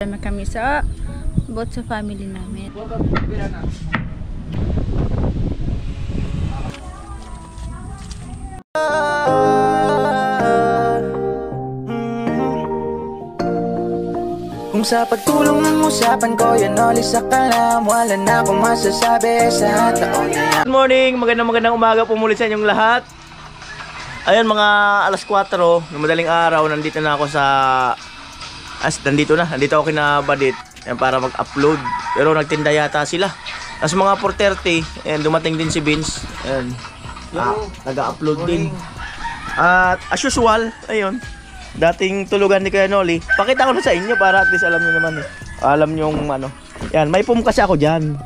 na kami sa about sa family namin. Kung sa pagtulong ng usapan ko, yan olis sa kalam. Wala na akong masasabi sa taon na yan. Good morning, magandang umaga po muli sa inyong lahat. Ayun, mga alas 4 ng madaling araw, nandito na ako sa... nandito ako kina Badit para mag-upload. Pero nagtinda yata sila. Tapos mga 4:30, ayan, dumating din si Vince. Ayan, nag-upload din. At as usual, ayun, dating tulugan ni Kuya Noli. Pakita ko na sa inyo para at least alam niyo naman. Alam niyo yung ano. Yan, may pum kasi ako diyan.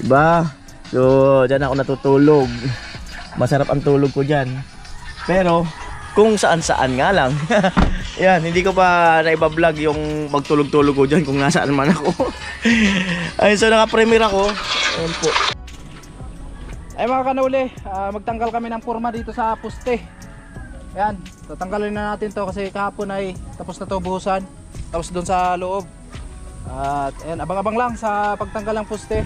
Diba? So, diyan ako natutulog. Masarap ang tulog ko diyan. Pero kung saan-saan nga lang. Yan, hindi ko pa naiba-vlog yung magtulog-tulog ko diyan kung nasaan man ako. Ayun, so naka-premiere ako. Ayun po. Ay mga kanuli, magtanggal kami ng forma dito sa poste. Ayan, tatanggalin na natin to kasi kahapon ay tapos na to buhusan. Tapos doon sa loob. At ayan, abang-abang lang sa pagtanggal ng poste.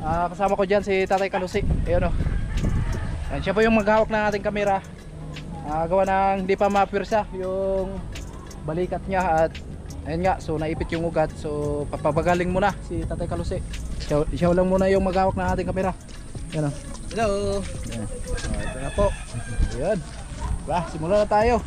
Kasama ko dyan si Tatay Kalusi. Ayan o. Ayan, siya po yung maghawak ng ating kamera. Gawa ng hindi pa mapirsa yung balikat niya. At ayan nga, so naipit yung ugat. So papabagaling muna si Tatay Kalusi. Siya lang muna yung maghawak ng ating kamera. Ayan o. Hello. Ayan. Ito na po. Ayan. Bah, simula na tayo.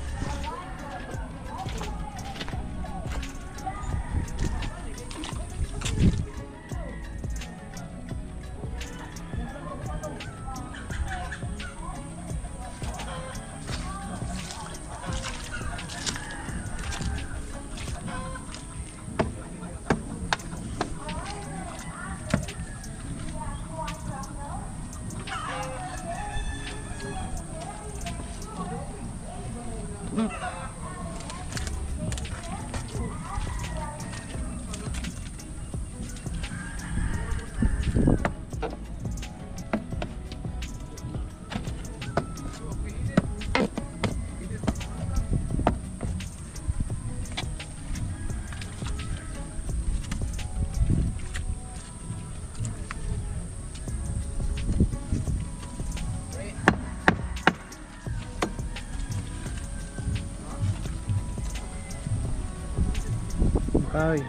Ay.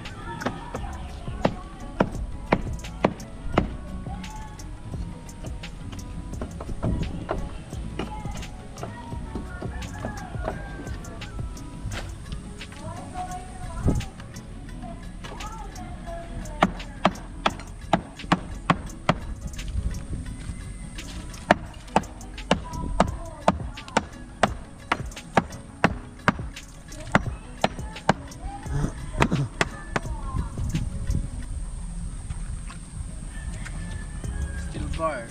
Bar.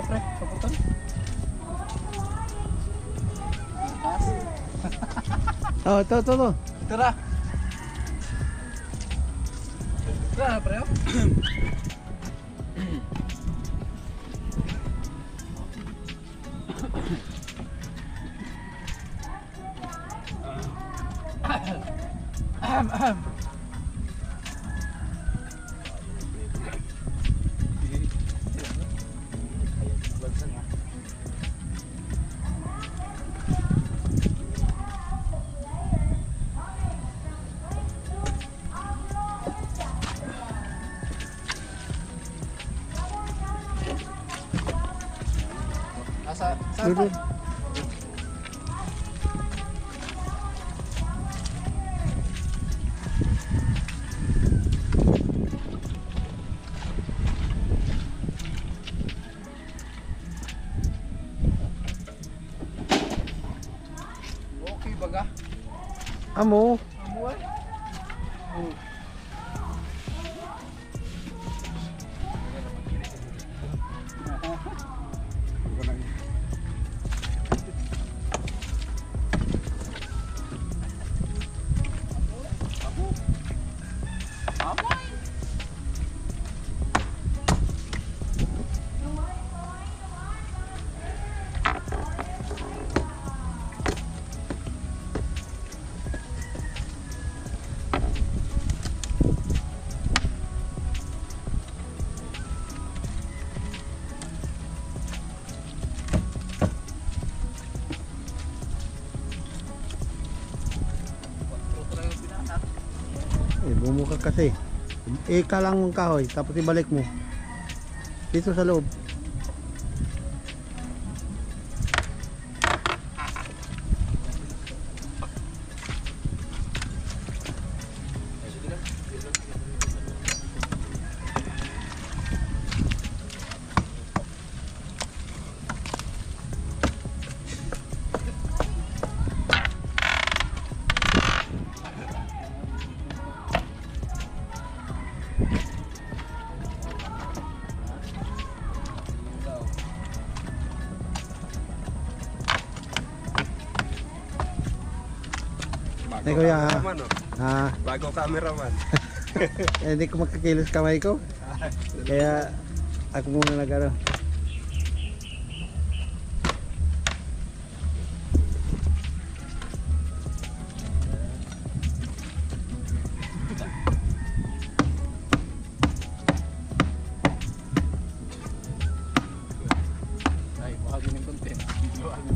Pre, paputan. Oh, ito. Tara. Tara, pre. Dudut. Okay baga. Amo. Amuan. Bumuka kasi. Ika lang ang kahoy, tapos ibalik mo. Dito sa loob. Eh kuya, Bago cameraman. hindi ko magkakilos kamay ko. Kaya ako muna nag-ano. Ay, bahagi ng content. Videoan mo.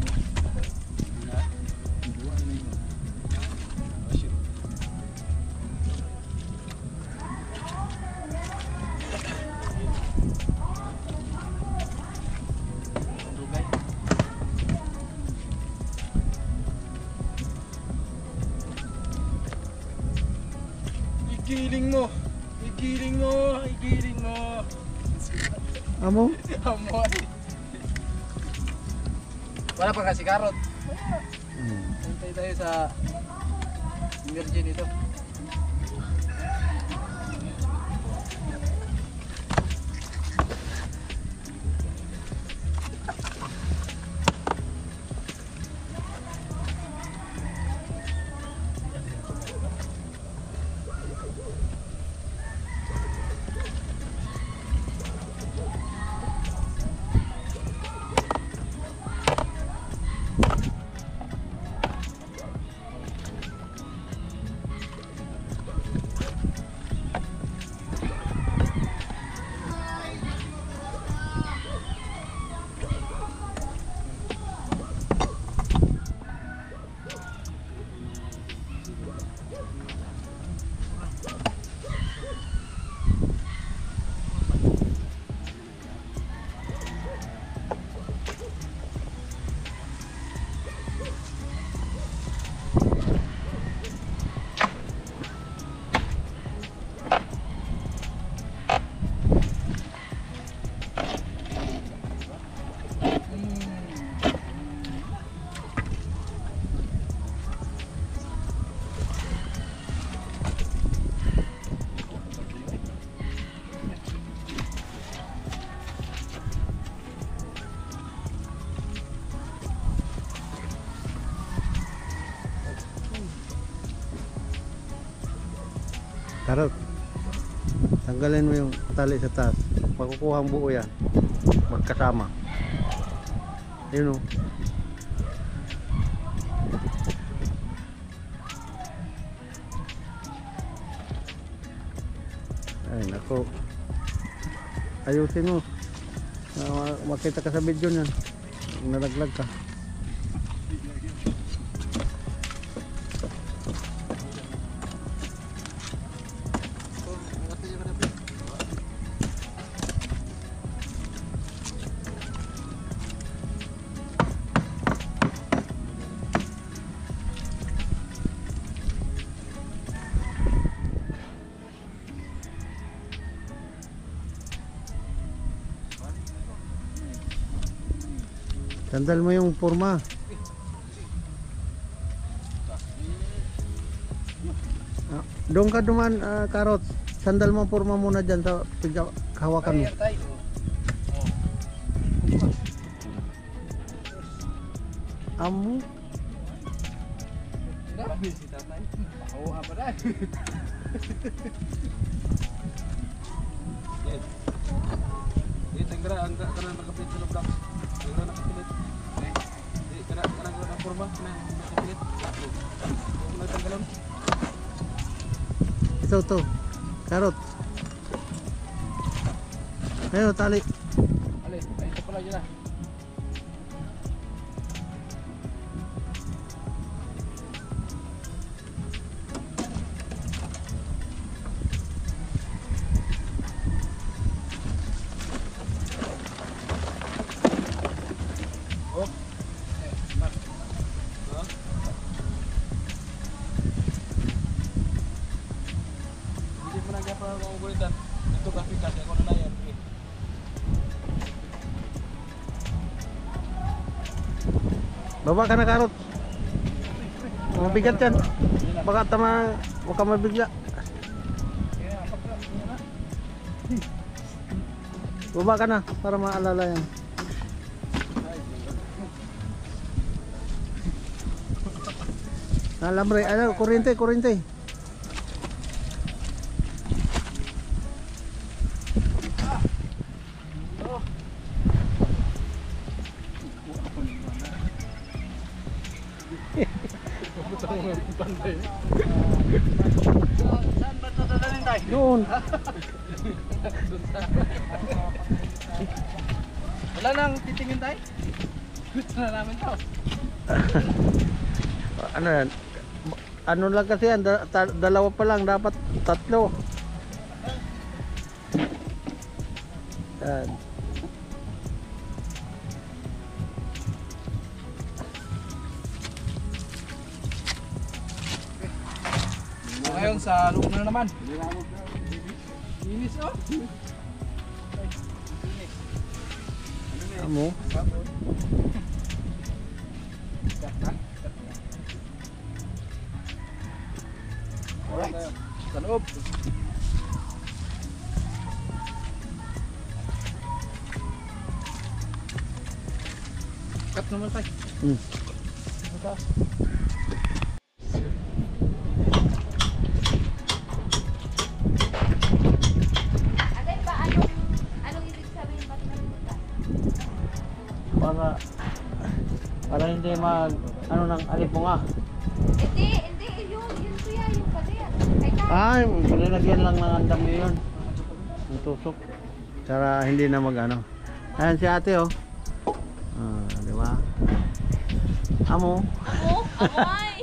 Videoan mo. Oh, shit. Dugay. Igiling mo. Igiling mo. Igiling mo. Amo? Amoy. Wala pa kasi karot. Hintay tayo sa virgin ito. Karot. Tanggalin mo yung tali sa taas. Makukuha ang buo yan. Magkasama. Yun o. Ay nako. Ayusin mo. Makita ka sa video niyan. Nalaglag ka. Sandal mo yung forma. Doon ka duman, Karot. Sandal mo forma muna dyan sa hawakan mo. Amo. Oo, apa dah. Tanggara anda kana nakapit sa lubak. Tanggara nakapilit. Kana forma kana nakapilit. Tanggalan. Ito. Karot. Ayo, tali. Ale, ay ito pala yun. Baba ka na, Karot. Mabigat yan. Baka baka mabigla. Baba ka na para maalala yan. Alambre, kuryente. Saan ba ito dadalhin tayo? Noon. Wala nang titingin tayo. Gusto na namin to. Ano yan? Ano lang kasi yan, dalawa pa lang, dapat tatlo. Yan. Ngayon sa loob na naman. Linis oh. Amo. Alright. Sa loob. Cut naman tayo. Ate ba, anong ibig sabihin ba't nalimutan? Para hindi ano nang alipunga. Hindi, yun kuya, yung pader. Ay, palinagyan lang ng andam yun. Ang tusok. Para hindi na ano. Ayan si ate oh. Di ba? Amo. Amoy!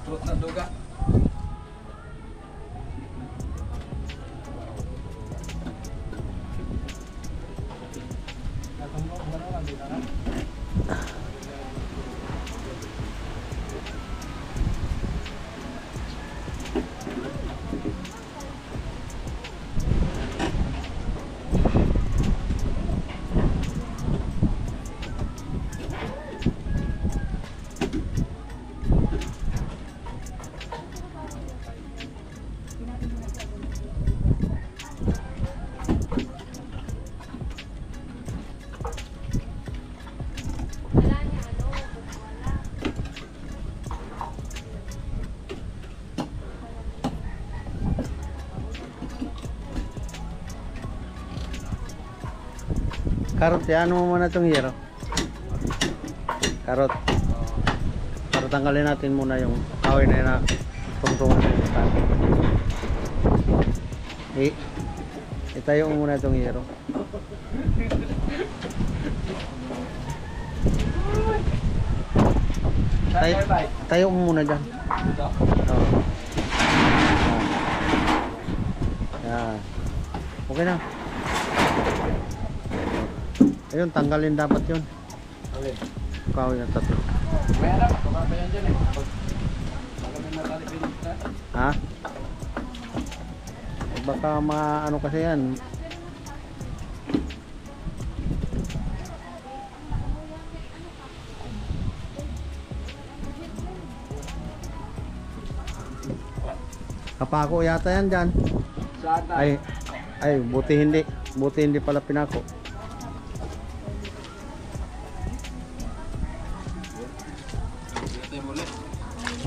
Turut na duga. Karot, ano mo muna itong hero? Karot. Para tanggalin natin muna yung kahoy na yun na tungtungan sa ikan. Itayo mo muna itong hero. Tayo mo muna dyan. Yan. Okay na. Ayun, tanggalin dapat yun. Okay. Ikaw yung tatlo. May alam, baka pa yan dyan eh. Baka may natali pinita. Ha? Baka ano kasi yan. Kapako yata yan dyan. Saan tayo? Ay, buti hindi. Buti hindi pala pinako.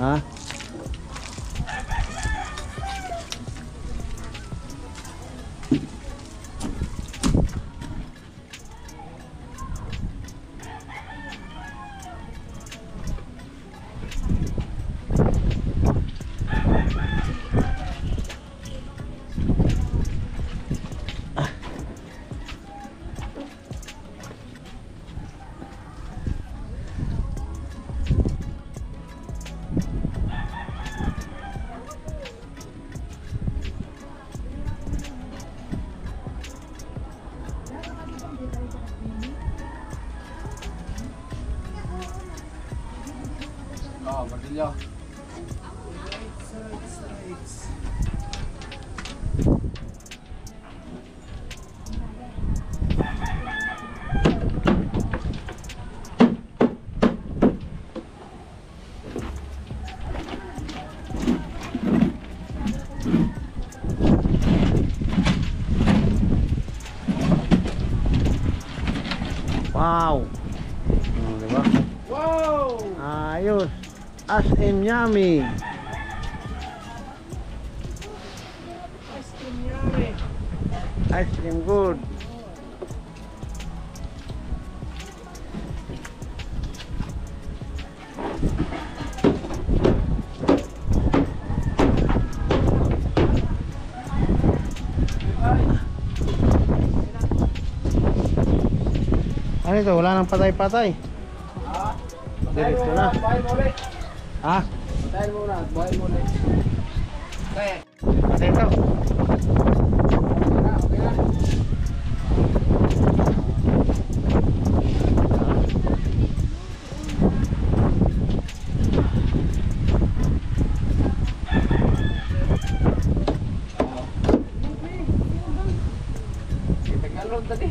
Ha? Oo, Martilyo. Wow! Diba? Wow! Ayos! As in yummy! Ice cream good! Ano ito? Wala nang patay-patay. Diretso na. Buhay mo ulit. Ha? Buhay muna. Buhay mo ulit. Okay. Patay ito. Okay na, okay na. Tagalog tadi.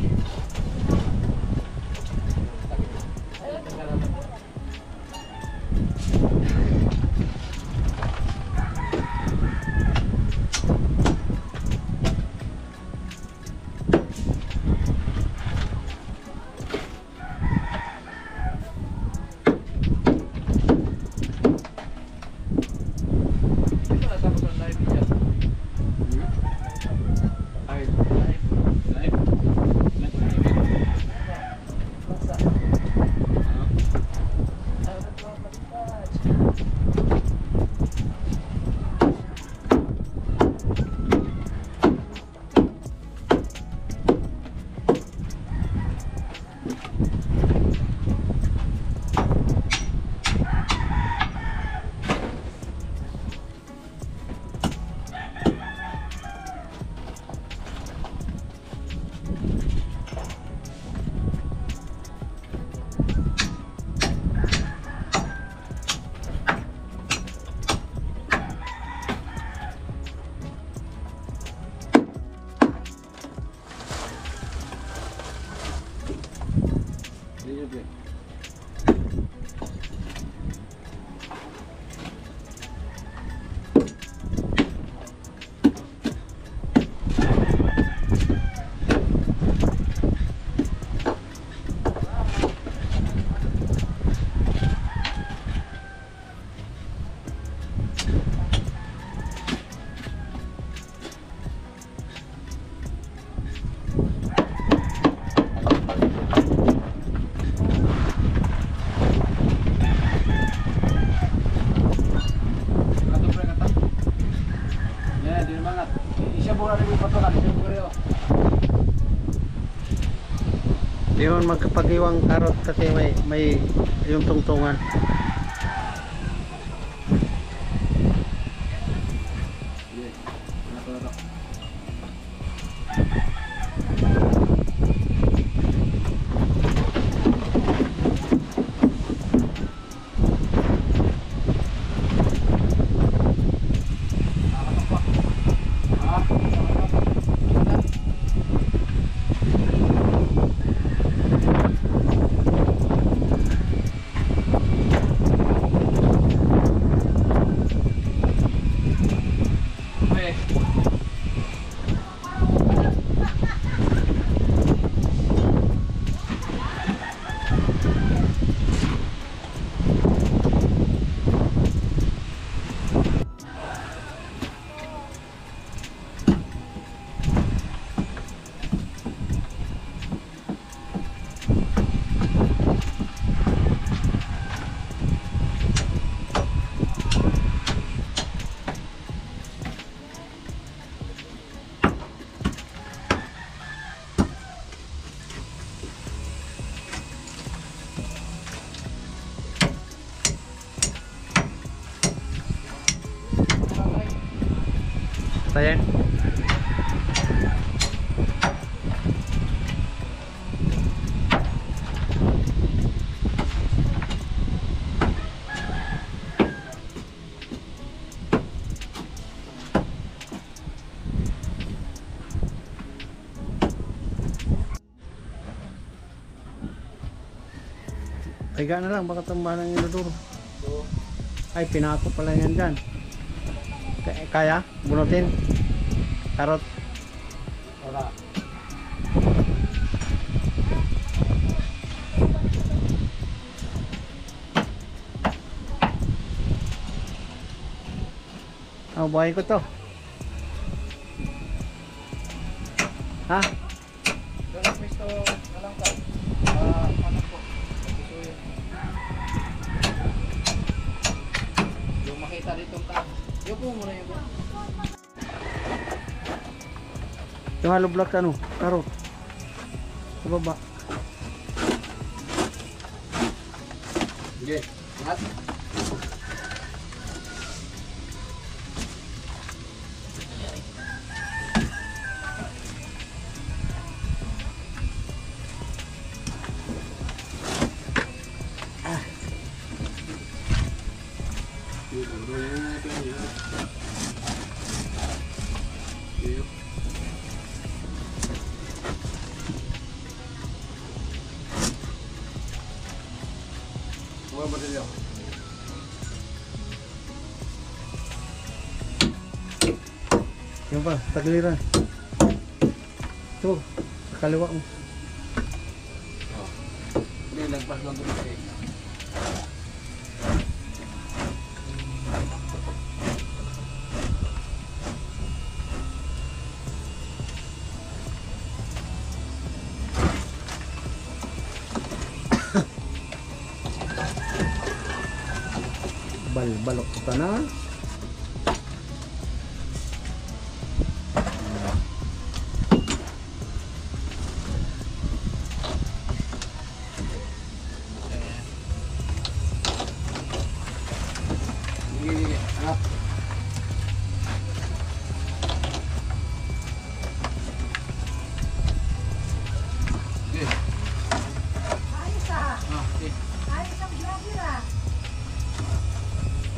Di man magkapag-iwang karot kasi may yung tungtungan. patayin. Higa na lang, baka tumbahan ng inodoro. Ay, pinako pala yan dyan. Kaya? Bunutin? Karot? Wala. Oh, buhayin ko to. Ha? Dalang pwesto na lang ka. Ano po? Pagsusuyin. Yung makita dito ka. Yung po muna yung po. Yung hollow blocks ano? Karot? Sa baba. Sige. Ingat. Yung pa, tagliran. Ito, sa kaliwa mo. Hindi, lagpas lang ito. Balok kita na.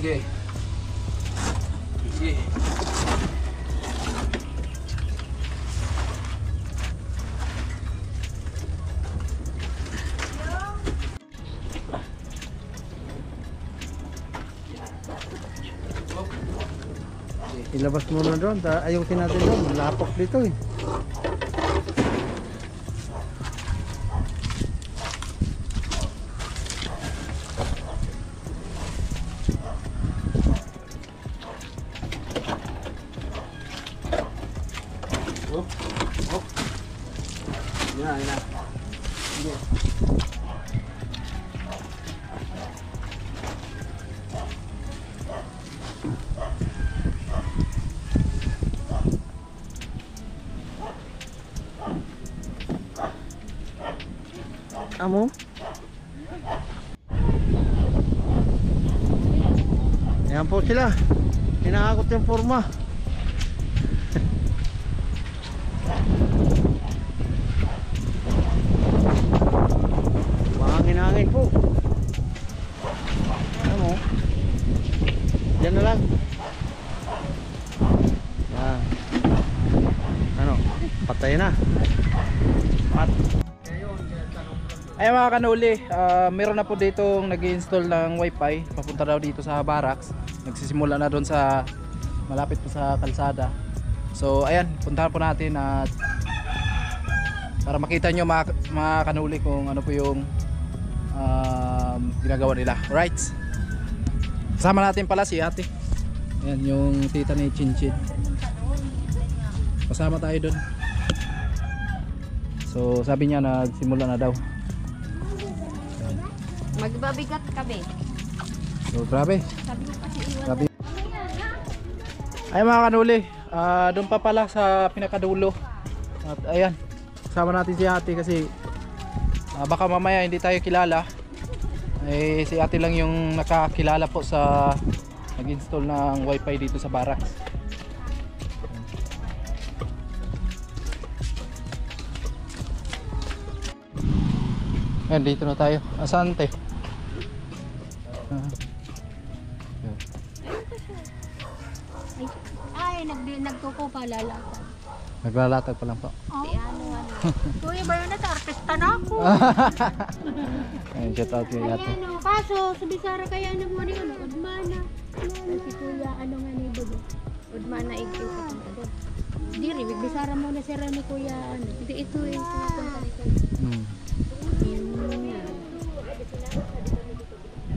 Sige. Sige. Ilabas mo na doon. Ayusin natin doon. Lapok dito eh. Amo? Ayan po sila. Hinahakot yung forma. Mahangin-hangin po. Amo? Diyan na lang. Yan. Ano? Patay na. Pat. Ay mga kanuli, meron na po ditong nag-i-install ng wifi papunta daw dito sa barracks. Nagsisimula na doon sa malapit po sa kalsada. So ayan, puntahan po natin at para makita nyo mga kanuli kung ano po yung ginagawa nila. Alright, kasama natin pala si ate. Ayan yung tita ni Chinchin. Kasama tayo doon. So sabi niya nagsimula na daw. Magbabigat kami. So grabe. Sabi ko kasi iwan. Grabe. Ay mga kanuli, doon pa pala sa pinakadulo. At ayan, kasama natin si ate kasi baka mamaya hindi tayo kilala. Eh, si ate lang yung nakakilala po sa nag-install ng wifi dito sa barracks. Ayan, dito na tayo. Asan te? Ay, nagtuko pa lalaki. Naglalatag pa lang po. Ano. Kuya Bernadette, artista na ako. Ayan, shout out kay ate. Ayan, kaso, sa Bisara kaya nagmari ano, Udmana. Si Kuya, ano nga ni Bobo? Udmana, igil sa punta doon. Hindi, Ribig, Bisara muna si Rani Kuya, ano. Hindi, ito yung pinapunta ni Kuya.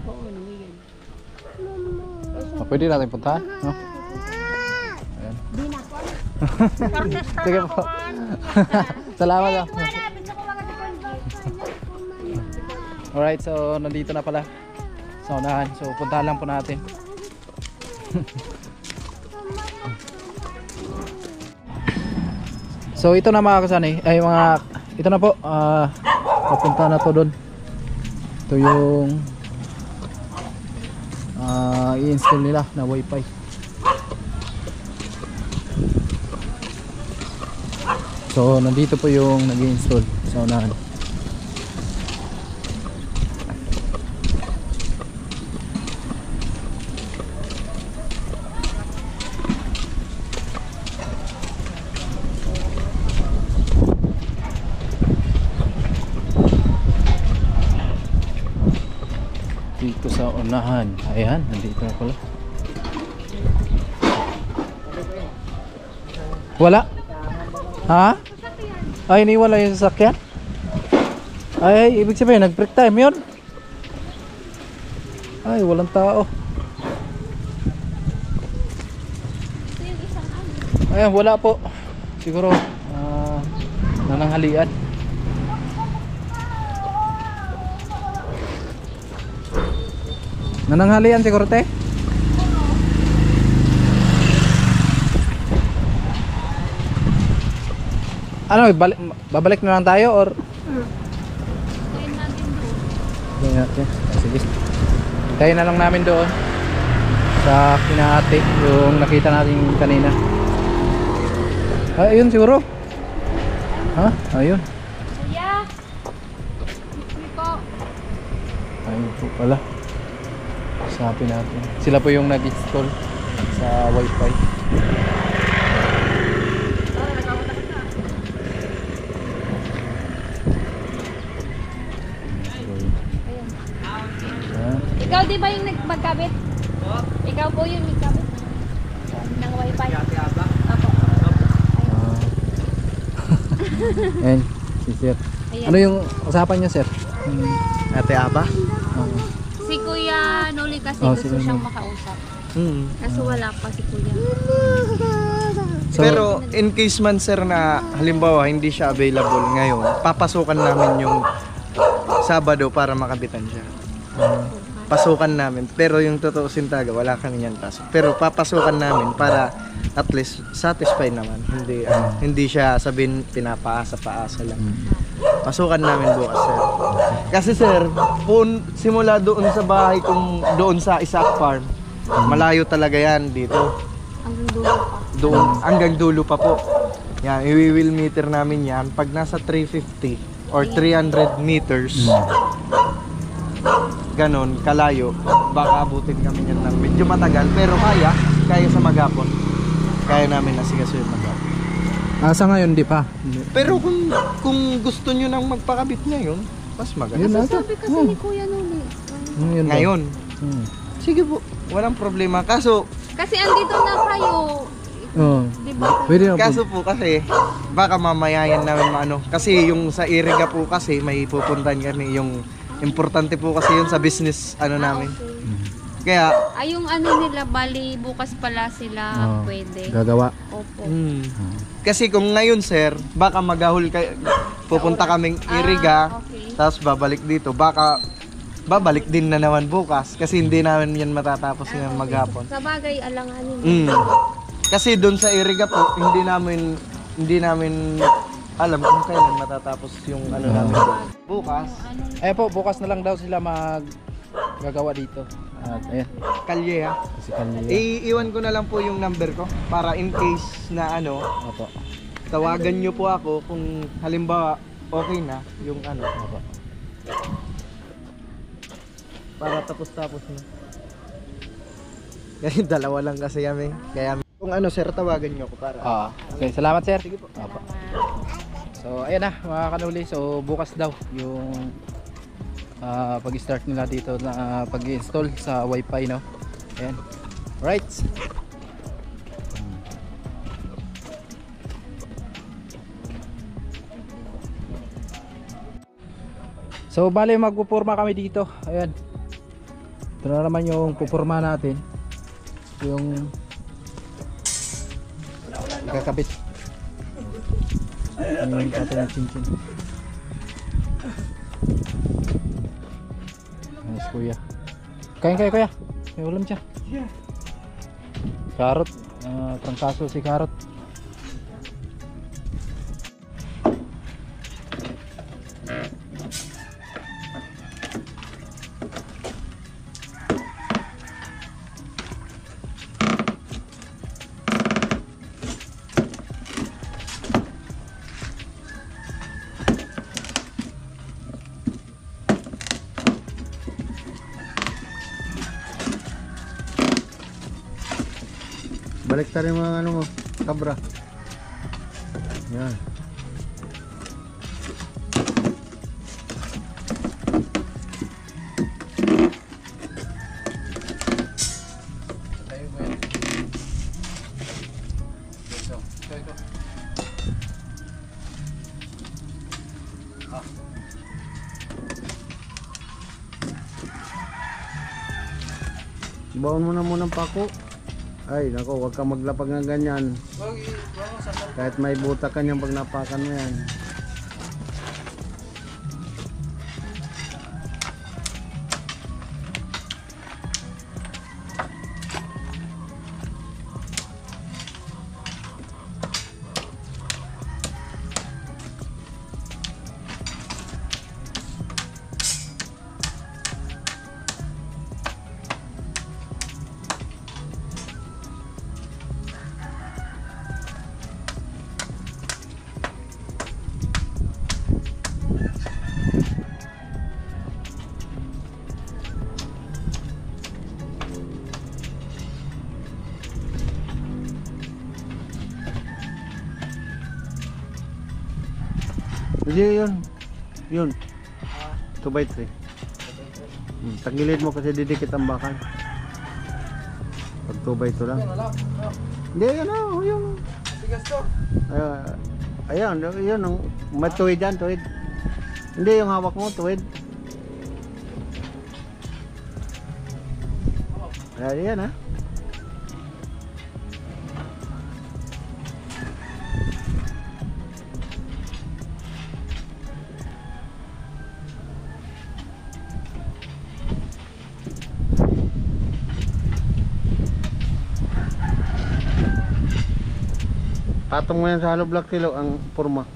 Oo, ano yan. Pwede natin punta, no? Ayan. Di na po. Sige po. Salamat ah. Alright, so nandito na pala sa unahan. So puntahan lang po natin. So ito na mga kasani, ay mga ito na po, papunta na to doon. Ito yung i-install nila na wifi. So nandito po yung nag-i-install sa unahan. Dito sa unahan. Ayan, nandito na pala. Wala? Ha? Ay, iniwala yung sasakyan? Ay, ibig sabihin, nag-break time yun? Ay, walang tao. Ayan, wala po. Siguro, nananghalian. Nananghalian siguro, te? Ano, babalik na lang tayo or? Hintayin natin. Sige. Hintayin na lang namin doon sa Kinahati, yung nakita natin kanina. Ayun siguro. Ha? Ayun. Kuya! Hindi po. Ayun po pala. Sabi natin. Sila po yung nag-install sa wifi. Ikaw di ba yung magkabit? Ikaw po yung nagkabit? Ng wifi? Apo. Ayan, si sir. Ayan. Ano yung usapan niya, sir? Ate Aba? Si Kuya Noli kasi Oh, gusto si siyang Noli. makausap. Hmm. Kaso wala pa si Kuya. So, Pero in case man sir na halimbawa hindi siya available ngayon, papasukan namin yung Sabado para makabitan siya. Pasukan namin. Pero yung tutuusin talaga, wala kami yan pasok. Pero papasukan namin para at least satisfied naman. Hindi siya sabihin pinapaasa-paasa lang. Pasukan namin bukas, sir. Kasi sir, simula doon sa bahay kung doon sa Isaac Farm, malayo talaga yan dito. Hanggang dulo pa. Doon, hanggang dulo pa po. Yan, i-wheel meter namin yan. Pag nasa 350 or 300 meters, ganon, kalayo, baka abutin kami yan ng medyo matagal. Pero kaya sa maghapon. Kaya namin nasigasuhin maghapon. sa ngayon di pa. Pero kung gusto nyo nang magpakabit ngayon, mas maganda. Yun na ito. Sabi kasi ni Kuya Noli. Yun ba? Ngayon, Hmm. sige po, walang problema. Kaso Kasi andito na kayo. Oh. Di ba? Pwede na po. Kaso po kasi, baka mamayayan namin maano. Kasi yung sa Iriga po kasi, may pupuntahan kami. Yung importante po kasi yun sa business namin. Kaya, Ay, yung ano nila, bali, bukas pala sila Oh, pwede. gagawa. Opo. kasi kung ngayon sir, baka magahol kayo, pupunta kaming Iriga, Okay. tapos babalik dito. Baka babalik din na naman bukas. Kasi hindi namin yan matatapos ngayon maghapon. Sa bagay, alanganin. Kasi doon sa Iriga po, hindi namin alam kung kailan matatapos yung namin. Bukas, Eh po, bukas na lang daw sila gagawa dito. At ayan, kalye ha. si Kanila. Iiwan ko na lang po yung number ko para in case na Opo. tawagan nyo po ako kung halimbawa okay na yung Opo. para tapos-tapos na. Kasi dalawa lang kasi kami. Kaya kung ano sir, tawagan niyo ako para. Okay, salamat sir. Sige po. Opo. So ayan na mga kanuli, so bukas daw yung pag-start nila dito na pag-install sa wifi, no? Ayan. Right. So bale magpupurma kami dito. Ayan. Ito na naman yung pupurma natin. Yung ikakabit. Ano yung natin ng cincin. Nice kuya. Kain kayo kuya. May ulam siya. Karot. Trangkaso si karot. Balik tayo mga ano mo, kabra. Yan. Baon mo na muna ng pako. Ay, nako, huwag kang maglapag ng ganyan. Kahit may buta ka niyang pag napakan mo yan. Hindi yun. Yun. 2x3. Tagilid mo kasi didikit ang bakal. Pag 2x2 lang. Hindi, yun o. Yun. Ayan, yun. May tuwid yan, tuwid. Hindi, yung hawak mo, tuwid. Ayan, ha. Patong mo yan sa hollow block kilo ang forma.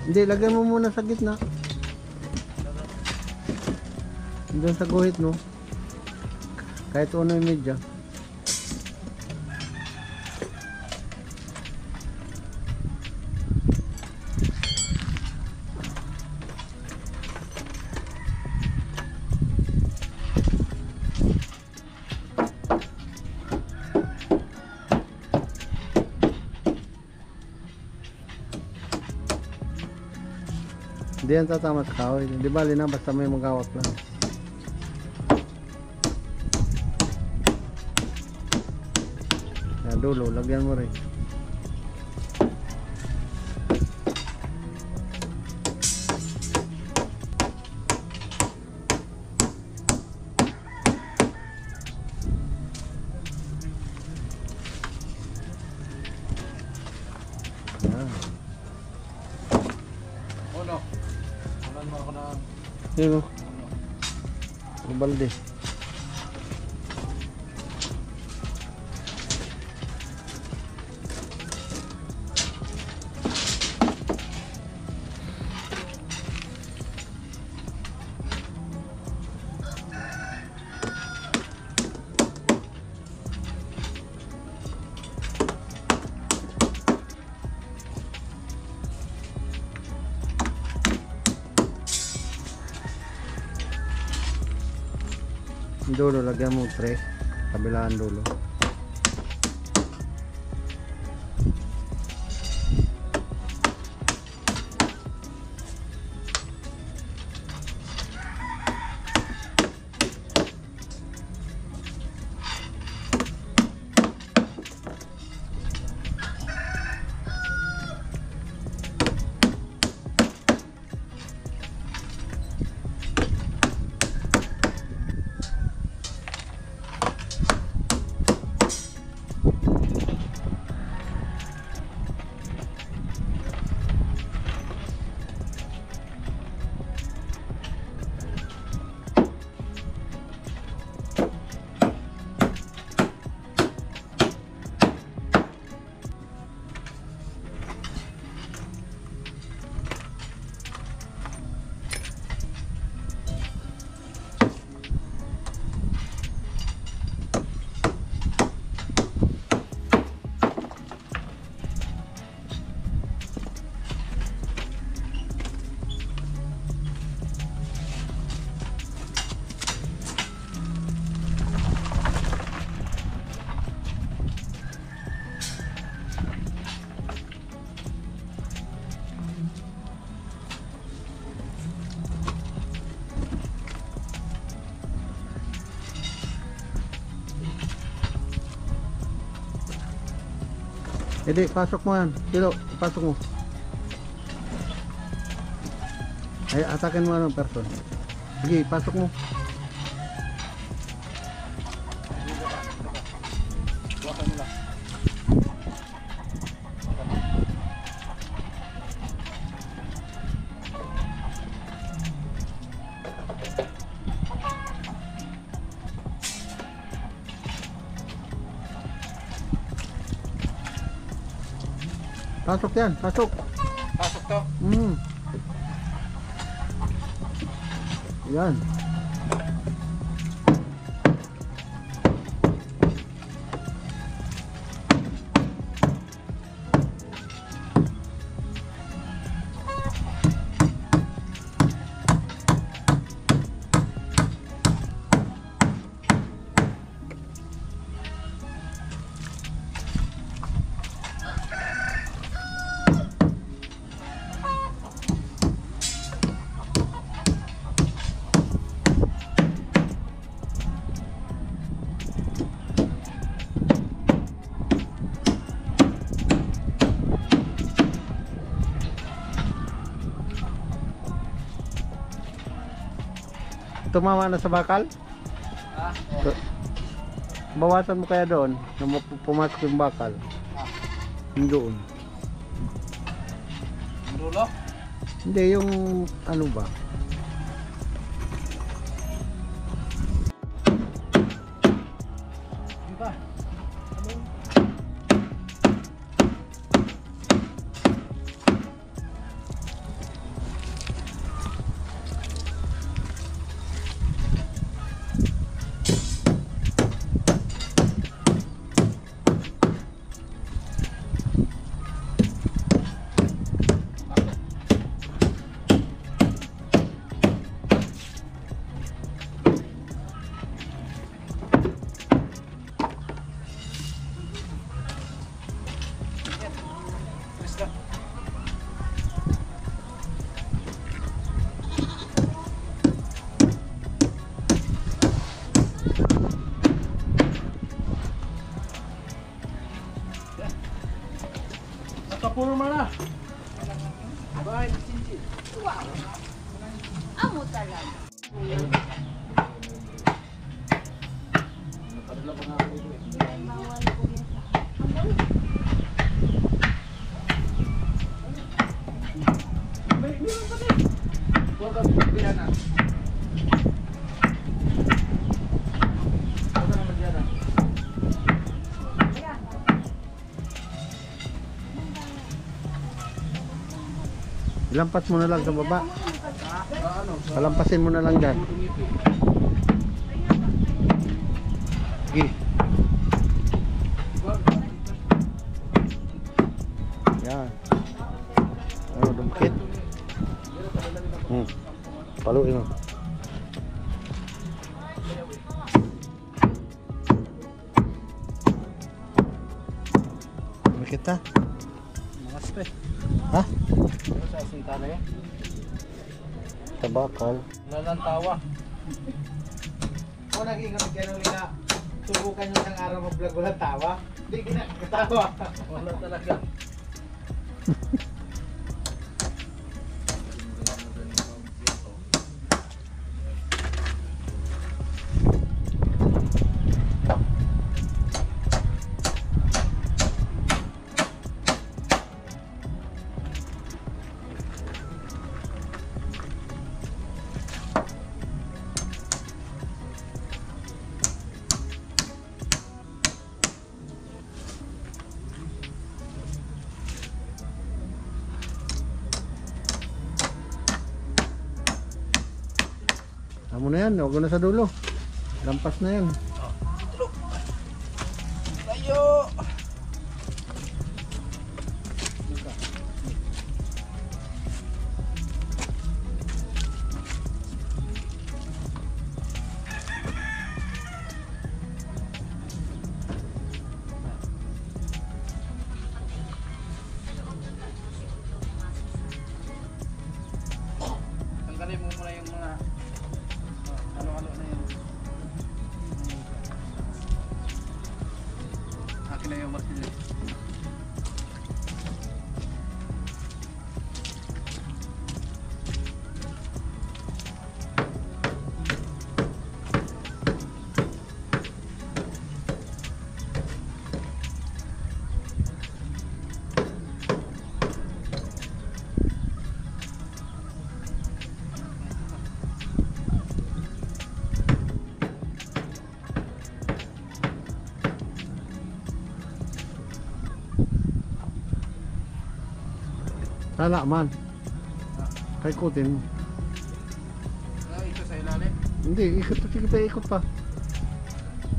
Hindi, lagyan mo muna sa gitna. Doon sa guhit, no? Kahit ano yung medya. Hindi yan tatama sa kahoy. Di bali na, basta may magawak lang. Yan, dulo, lagyan mo rin. mo ako na Yun o. Ang balde. Yung dulo, lagyan mo 3. Kabilaan dulo. Hindi, pasok mo yan. Kilo, pasok mo. Ay, atakin mo ng person. Sige, pasok mo. Pasok yan, pasok. pasok to. Yan. Tumama na sa bakal? Bawasan mo kaya doon na pumasok yung bakal. Yung doon. Dulo? Hindi, yung ano ba? Diba? Nakapuro mo na. Bye. Amo talaga. Lampas mo na lang sa baba. Palampasin mo na lang dyan. Sige. Yan. Ano, dumkit. Paluin mo. Dumkit na. Nakaste. Ha? Ano sa sinta na yan? Tabakal. Lalantawa. Kung nag-ingat ka nung ina, subukan nyo isang araw mag-vlog walang tawa. Hindi kinakatawa. Wala talaga. Amo na yan, huwag na sa dulo. Lampas na yan. Tayo! Tanggalin mo muna yung mga ano-ano na yun. Akin na yung martilyo. Tala man. Kay kutin mo. Ito sa ilalim. Hindi, ikot pa, sige pa, ikot pa.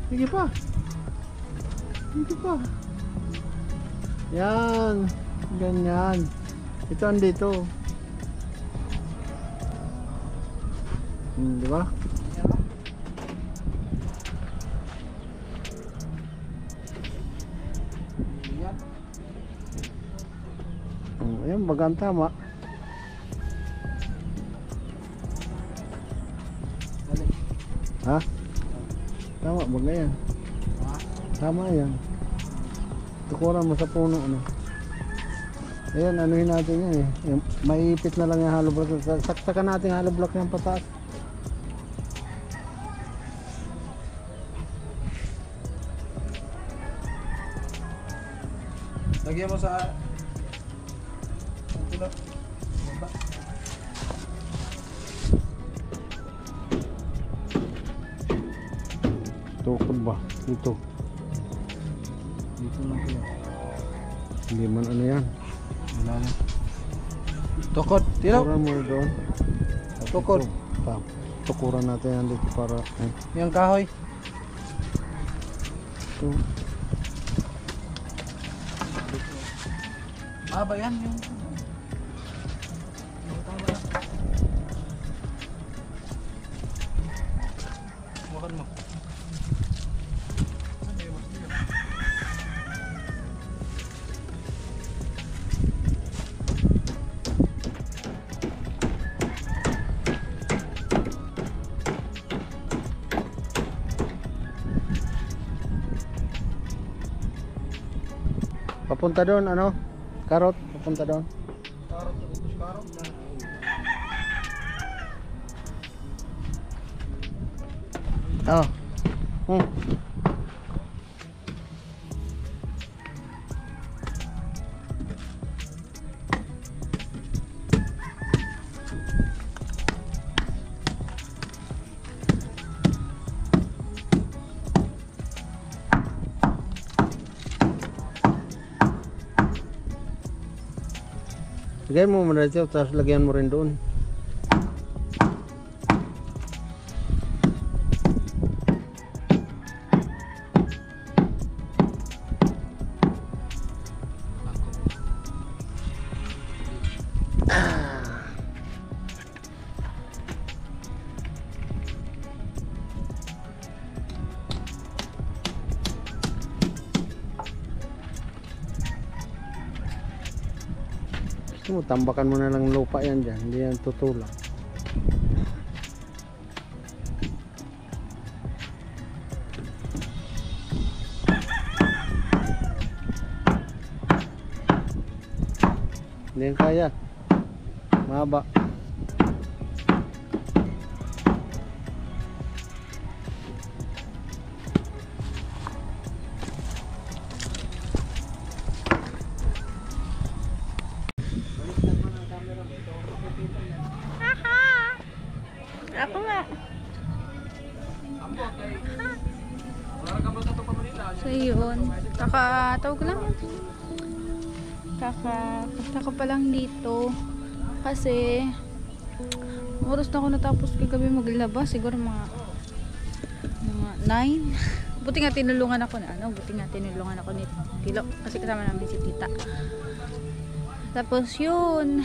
Sige pa. Sige pa. Yan. Ganyan. Ito andito. Di ba? Ayan, bagang tama. Ha? Tama, baga yan. Tama yan. Tukuran mo sa puno. Ano? Ayan, anuhin natin yan eh. Maiipit na lang yung hollow block. Saksakan natin yung hollow block ng pataas. Lagyan mo sa tulad. Tukod ba? Dito. Dito lang kaya. Hindi man ano yan. Wala na. Tukod. Tino. Tukuran mo doon. Tukod. Tukuran natin yan dito para Yung kahoy. ito. Ah, ba yan? Yung... Bukan mo. Papunta doon, ano? Karot, papunta doon. Oh. Lagay mo muna dito, tapos lagyan mo rin doon. Gusto mo, tambakan mo na lang lupa yan dyan, hindi yan tutulak. Hindi yan kaya, mahaba. Ako nga. So yun, tawag lang. Punta ko pa lang dito kasi oras na ako natapos kagabi maglaba, siguro mga 9. Buti nga tinulungan ako ni Tilo kasi kasama namin si Tita. Tapos yun,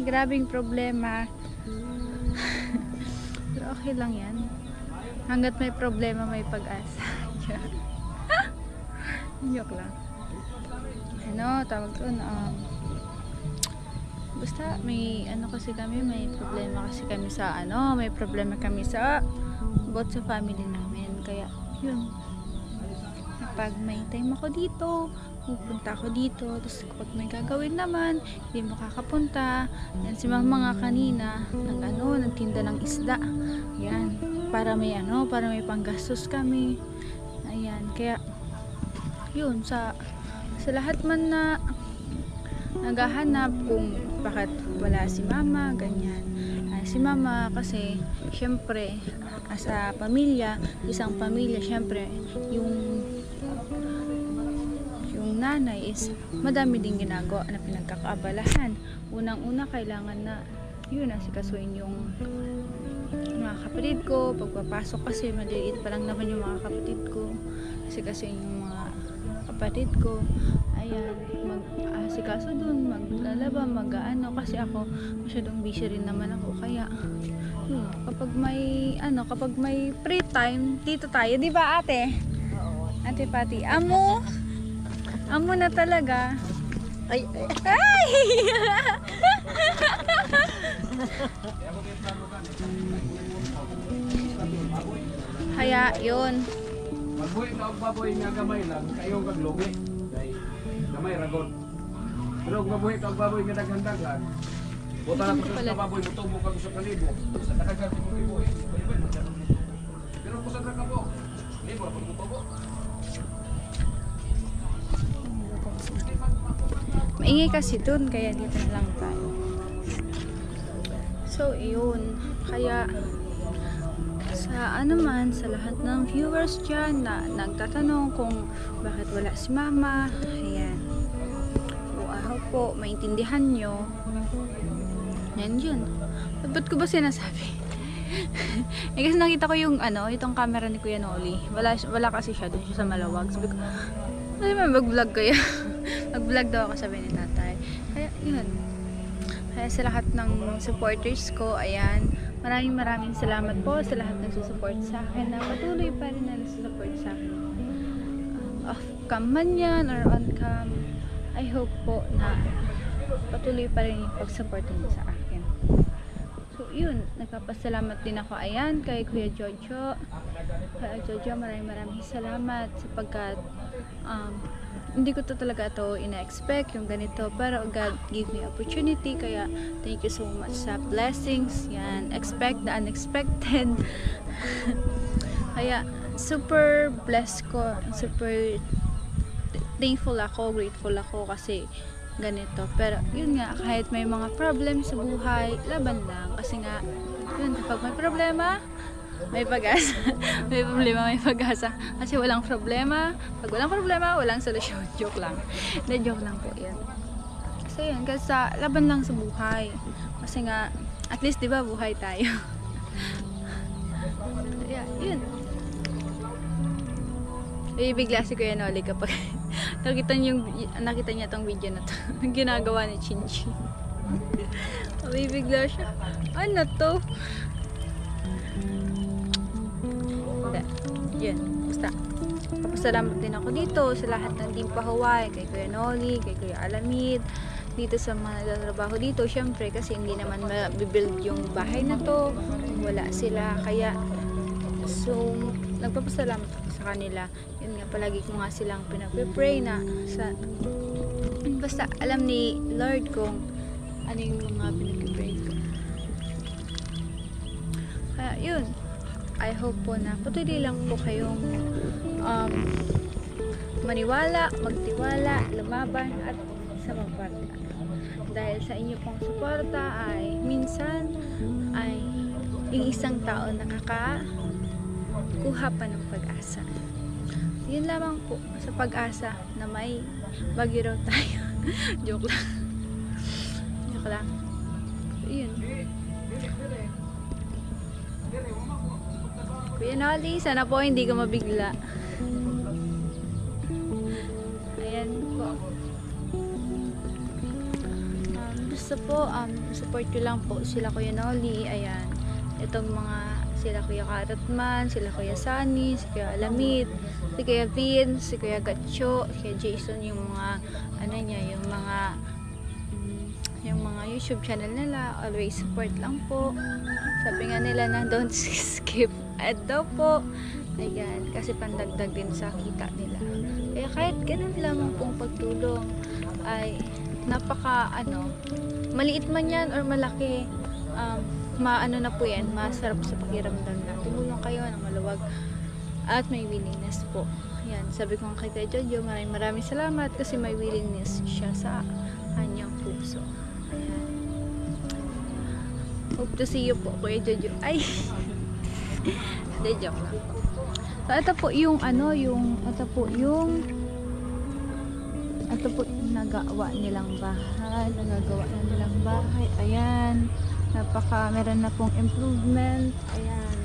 grabing problema. Pero okay lang yan. Hanggat may problema, may pag-asa. Joke lang. Tawag doon, basta may problema kami sa about sa family namin. Kaya, yun. Kapag may time ako dito, pupunta ako dito. Tapos kapag may gagawin naman, hindi makakapunta. Yan, si mama nga kanina, nagtinda ng isda. Yan, para may panggastos kami. Ayan, kaya, yun, sa lahat man na naghahanap kung bakit wala si mama, ganyan. Si mama kasi, syempre, sa pamilya, isang pamilya, syempre, yung nanay is madami din ginagawa na pinagkakaabalahan. Unang-una, kailangan na yun, asikasuin yung mga kapatid ko. Pagpapasok kasi, maliit pa lang naman yung mga kapatid ko. Asikasuin yung mga kapatid ko. Ayan, mag-asikaso dun, maglalaba, kasi ako masyadong busy rin naman ako. Kaya, yun, kapag may free time, dito tayo, di ba ate? Ate Pati, amo na talaga. Ay! Kaya, yun. Magbuhi ka og baboy nga gamay lang, kayo kag lugi. Gamay ragon. Pero kung magbuhi ka og baboy nga daghan-daghan, buta na ko sa baboy mo tubo kag sa kalibo. Sa daghan mo ibuhi. Pero kung sa kabo, libo pag tubo. Maingay kasi dun, kaya dito na lang tayo. So, yun. Kaya, sa lahat ng viewers dyan na nagtatanong kung bakit wala si mama, ayan. So, I hope po, maintindihan nyo. Yan yun. Ba't ko ba sinasabi? Kasi nakita ko yung, itong camera ni Kuya Noli. Wala kasi siya, dun siya sa Malawag. Sabi ko, mag-vlog kaya? Mag-vlog daw ako, sabi ni tatay. Kaya, yun. Kaya sa lahat ng supporters ko, ayan, maraming salamat po sa lahat ng susupport sa akin na patuloy pa rin na nagsusupport sa akin. Off-cam man yan or on-cam, I hope po na patuloy pa rin yung pag-support niyo sa akin. So, yun. Nagpapasalamat din ako, ayan, kay Kuya Jojo. Kaya Jojo, maraming salamat sapagkat hindi ko to talaga ina-expect yung ganito, pero God give me opportunity, kaya thank you so much sa blessings. Yan, expect the unexpected. Kaya super blessed ko, super thankful ako, grateful ako kasi ganito. Pero yun nga, kahit may mga problem sa buhay, laban lang, kasi nga yun, kapag may problema, may pag-asa. May problema, may pag-asa. Kasi walang problema. Pag walang problema, walang solusyon. Joke lang. Na joke lang po yan. Kasi yun, kasi laban lang sa buhay. Kasi nga, at least di ba buhay tayo. Yeah, yun. Bibigla si Kuya Noli kapag nakita niya tong video na to. Ang ginagawa ni Chinchi. Bibigla siya. Ano to? Yun, basta. Papasalamat din ako dito sa lahat ng Team Pahawaii, kay Kuya Noli, kay Kuya Alamid, dito sa mga nagtatrabaho dito, syempre kasi hindi naman mabibuild yung bahay na to, wala sila, kaya so nagpapasalamat ako sa kanila. Yun nga, palagi ko nga silang pinag-pray na basta alam ni Lord kung ano yung mga pinag-pray ko. Kaya yun, I hope po na patuloy lang po kayong maniwala, magtiwala, lumaban at sumapata. Dahil sa inyo pong suporta ay minsan ay yung isang tao nakakakuha pa ng pag-asa. Yun lamang po sa pag-asa na may bagyo raw tayo. Joke lang. Joke lang. So, yun. Kuya Noli, sana po hindi ka mabigla. Ayan po. Basta po, support ko lang po sila Kuya Noli. Ayan. Itong mga, sila Kuya Karatman, sila Kuya Sunny, si Kuya Alamid, si Kuya Vince, si Kuya Gatcho, si Kuya Jason, yung mga, ano niya, yung mga YouTube channel nila. Always support lang po. Sabi nga nila na don't skip ad daw po. Ayan, kasi pandagdag din sa kita nila. Kaya kahit ganun lamang pong pagtulong ay napaka maliit man yan or malaki, maano na po yan, masarap sa pakiramdam na tumulong kayo ng maluwag at may willingness po. Ayan, sabi ko kay Kuya Jojo, maraming salamat kasi may willingness siya sa kanyang puso. Ayan. Hope to see you po, Kuya Jojo. Ay! Hindi, joke lang. So, ito po yung nagawa nilang bahay. Ayan. Meron na pong improvement. Ayan.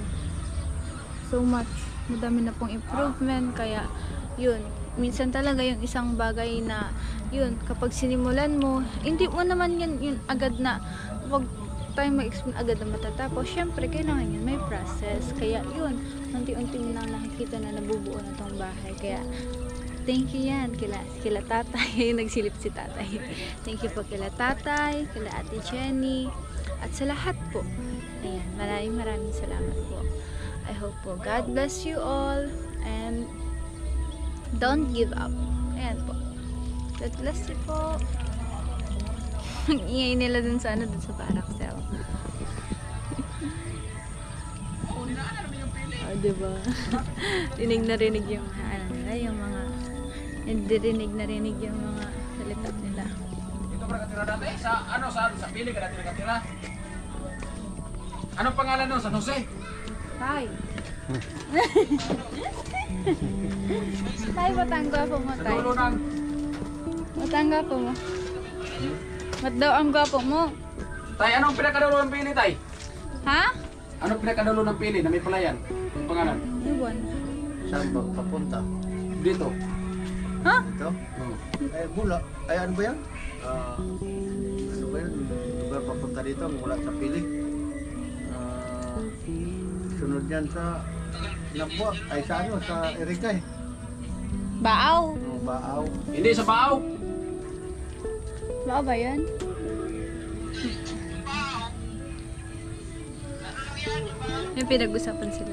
So much. Madami na pong improvement. Kaya, yun. Minsan talaga yung isang bagay na, yun, kapag sinimulan mo, hindi mo naman yun agad na, wag tayo mag-explain agad na matatapos. Syempre, kailangan yun, may process. Kaya, yun, unti-unti mo lang nakikita na nabubuo na tong bahay. Kaya, thank you yan kila tatay. Nagsilip si tatay. Thank you po kila tatay, kila ate Jenny, at sa lahat po. Ayan, maraming salamat po. I hope po God bless you all and don't give up. Ayan po. God bless you po. Ang ingay nila dun sa dun sa Paraxel. Oh, diba? Rinig na rinig yung yung mga narinig yung mga salita nila. Ito para katira natin sa pili ka natin katira. Anong pangalan nun? San Jose? Hi. Tay, matangga po mo, tay. Dulo ng Matangga po mo. Mat daw ang gwapo mo. Tay, anong pinakadulo ng pili, tay? Ha? Anong pinakadulo ng pili na may palayan? Ang pangalan? Iwan. Saan ba papunta? Dito. Ha? Ito? Ay, bula. Ay, ano ba yan? Ano ba yan? Lugar papunta dito mula sa Pili. Sunod yan sa Nabwa. Ay, sa ano? Sa Erikay. Baaw. Baaw. Hindi sa Baaw. Baaw ba yan? May pinag-usapan sila.